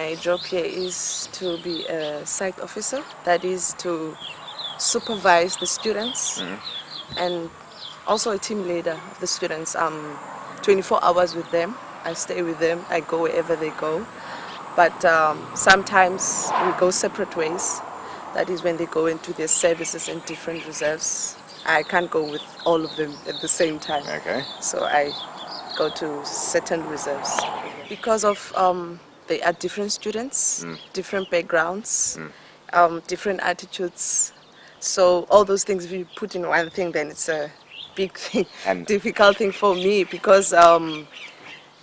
My job here is to be a site officer, that is to supervise the students and also a team leader of the students. I'm 24 hours with them. I stay with them. I go wherever they go. But sometimes we go separate ways. That is when they go into their services in different reserves. I can't go with all of them at the same time. Okay. So I go to certain reserves. Because of they are different students, different backgrounds, different attitudes. So all those things, if you put in one thing, then it's a big thing, And difficult thing for me, because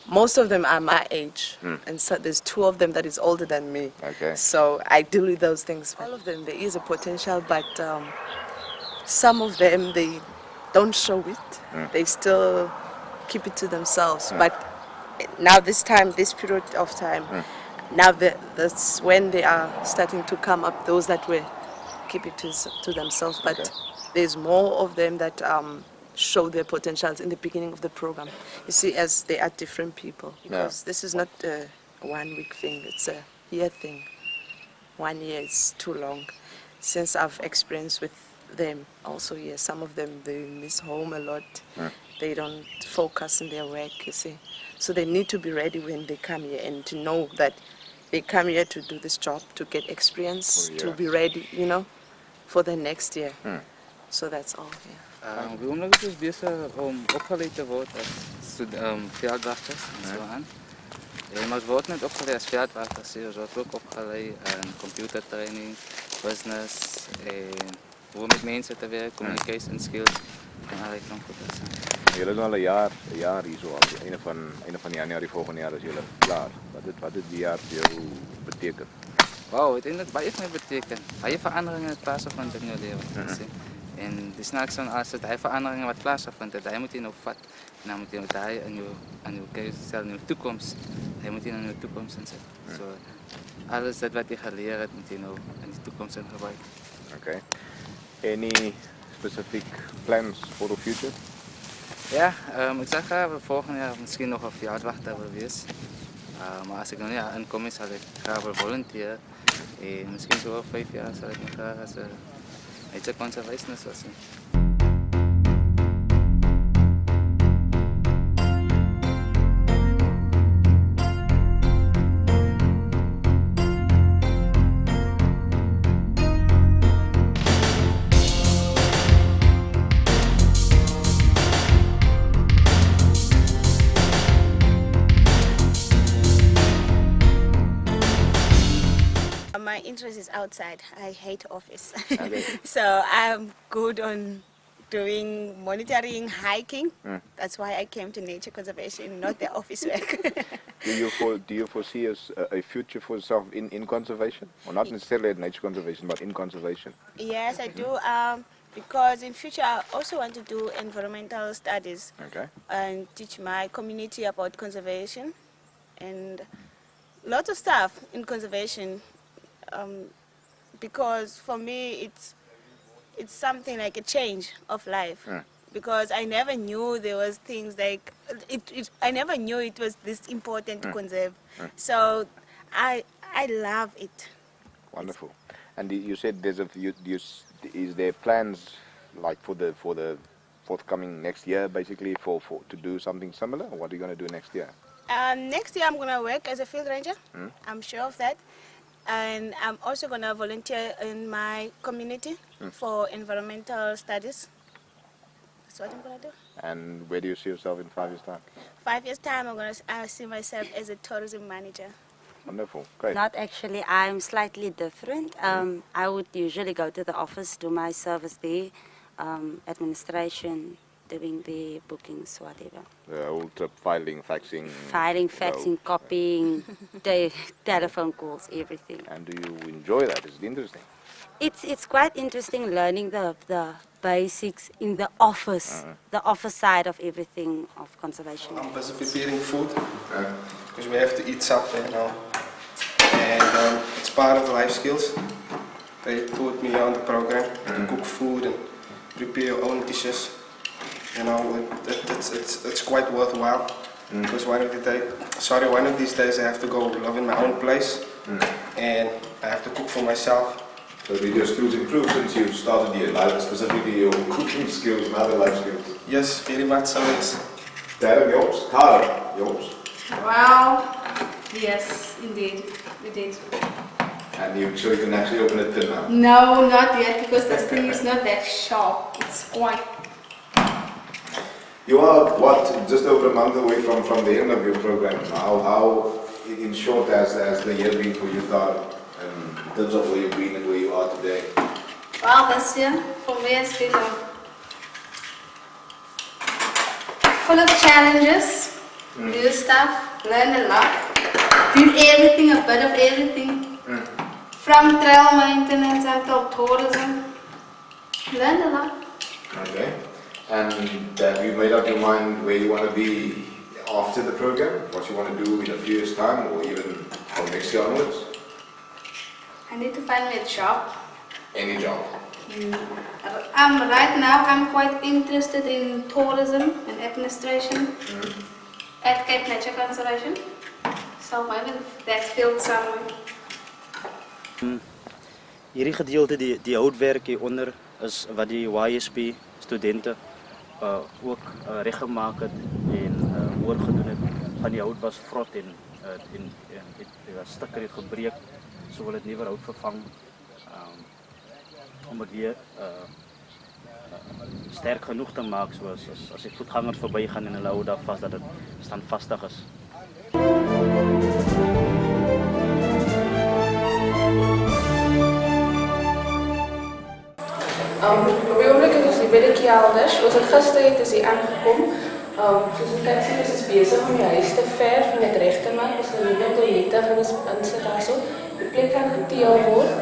most of them are my age, and so there's two of them that is older than me. Okay. So I deal with those things. All of them, there is a potential, but some of them, they don't show it. They still keep it to themselves. But now this period of time, now that's when they are starting to come up, those that were keep it to themselves. But there's more of them that show their potentials in the beginning of the program. You see, as they are different people. Because this is not a 1 week thing, it's a year thing. 1 year is too long. Since I've experienced with them also, yes, some of them, they miss home a lot. They don't focus on their work, you see. So they need to be ready when they come here and to know that they come here to do this job, to get experience, to be ready, you know, for the next year. So that's all, yeah. Op die oomblik is besig om opgeleid te word as veldwagters en so aan. En ons word net opgeleid as veldwagters, ons word ook opgeleid in computertraining, business en hoe met mense te werk, communication skills en allerlei klomp goeders. Jullie is al een jaar hier zo al. Einde van januari volgende jaar is jullie klaar. Wat dit die jaar voor jou betekent? Wauw, uiteindelijk baie vir my beteken. Baie veranderinge het plaasgevind in jou lewe. En dis niks aan as dit hy veranderinge wat plaasgevind het, hy moet jy nou vat en dan moet jy met hy in jou keuse in jou toekoms, hy moet jy in jou toekoms insit. So alles dit wat jy geleer het, moet jy nou in die toekoms in gebruik. Okay. Any specific plans for the future? Ja, ek sal graag volgende jaar miskien nog 'n veldwagter wil wees. Maar as ek nou nie inkom is, sal ek graag wil volunteer en miskien so oor 5 jaar sal ek nog graag as 'n nature conservationist wil sien. My interest is outside. I hate office. Okay. So I'm good on doing monitoring, hiking. That's why I came to nature conservation, not the office work. Do you foresee a future for yourself in conservation? Or not necessarily at nature conservation, but in conservation? Yes, I do. Because in future I also want to do environmental studies. Okay. And teach my community about conservation and lots of stuff in conservation. Because for me it's something like a change of life. Because I never knew there was things like I never knew it was this important to conserve. So I love it. Wonderful. And you said is there plans like for the forthcoming next year basically for to do something similar? What are you going to do next year? Next year I'm going to work as a field ranger. I'm sure of that. And I'm also going to volunteer in my community for environmental studies. That's what I'm going to do. And where do you see yourself in 5 years' time? 5 years' time, I see myself as a tourism manager. Wonderful, great. Not actually, I'm slightly different. I would usually go to the office, do my service there, administration, doing the bookings, whatever. The whole trip, filing, faxing. Filing, faxing, copying, the telephone calls, everything. And do you enjoy that? Is it interesting? It's quite interesting learning the basics in the office side of everything of conservation. I'm busy preparing food because we have to eat something, you know. And it's part of life skills. They taught me on the program to cook food and prepare your own dishes. You know, it's quite worthwhile because one of these days I have to go live in my own place and I have to cook for myself. So did your skills improve since you started here, like specifically your cooking skills and other life skills? Yes, very much so. Yes. Darren, yours? Karen, yours? Well, yes, indeed, we did. And so you can actually open a tin now? No, not yet, because this thing is not that sharp. It's quite... You are, what, just over a month away from the end of your program. How in short, has the year been for you, Karen, in terms of where you've been and where you are today? Well, this year, for me, it's been full of challenges, new stuff, learn a lot, did everything, a bit of everything, from trail maintenance until tourism, learned a lot. Okay. And have you made up your mind where you want to be after the program? What you want to do in a few years' time or even from next year onwards? I need to find me a job. Any job? Right now, I'm quite interested in tourism and administration at Cape Nature Conservation. So I'm in that field somewhere. Hierdie gedeelte, die houtwerk hieronder, is wat die YSP studente ook reggemaak het en oorgedoen het. Van die hout was vrot en stukke het gebreek, so wil het nie weer hout vervang om dit weer sterk genoeg te maak, soos as die voetgangers verby gaan en hulle hou daar vas, dat het standvastig is. Op die oomblik is ons by die kelders. Ons het gister is hier aangekom. Soos jy kan sien, ons is besig om die huis te verf en dit reg te maak. Ons het net toilette gaan insit daarso. Die plek kan geteel word.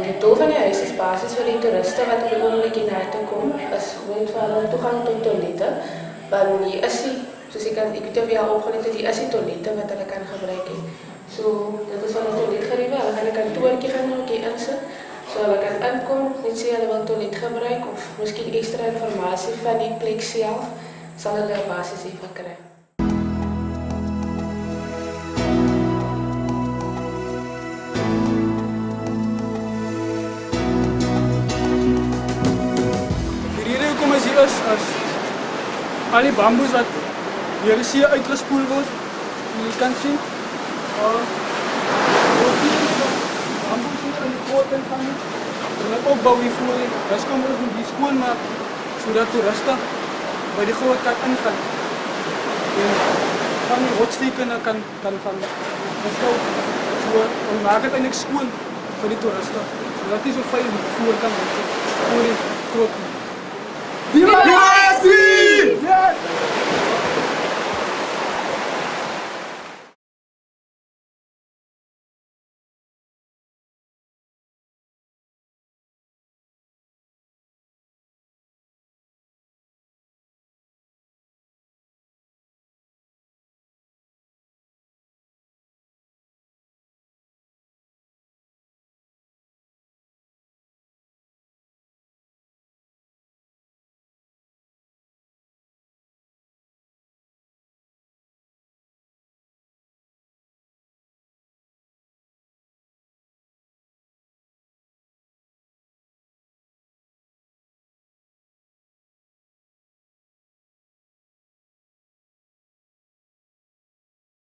Die doel van die huis is basies vir die toeriste wat op die oomblik hiernaartoe kom, is om vir hulle toegang tot toilette. Want hier is die, soos ek weet of jy al opgelet het, hier is die toilette wat hulle kan gebruik het. So, dit is van die toiletgeriewe. Hulle gaan 'n kantoortjie gaan ook hier insit. So hulle kan inkom, net sê hulle wil toilet gebruik of miskien ekstra informasie van die plek self, sal hulle basies hiervan kry. Die rede hoekom ons hier is, al die bamboes wat deur die see uitgespoel word, jy kan sien, bamboes is in die groot en van die, en het opbouw hiervoor, dus kom ons moet die skoonmaak, zodat toeristen by die groot kan ingaan. En van die rotsteken kan van beskou, so ons maak het eindelijk skoon vir die toeristen, zodat die so veilig voor kan wees, voor die groot. Viva!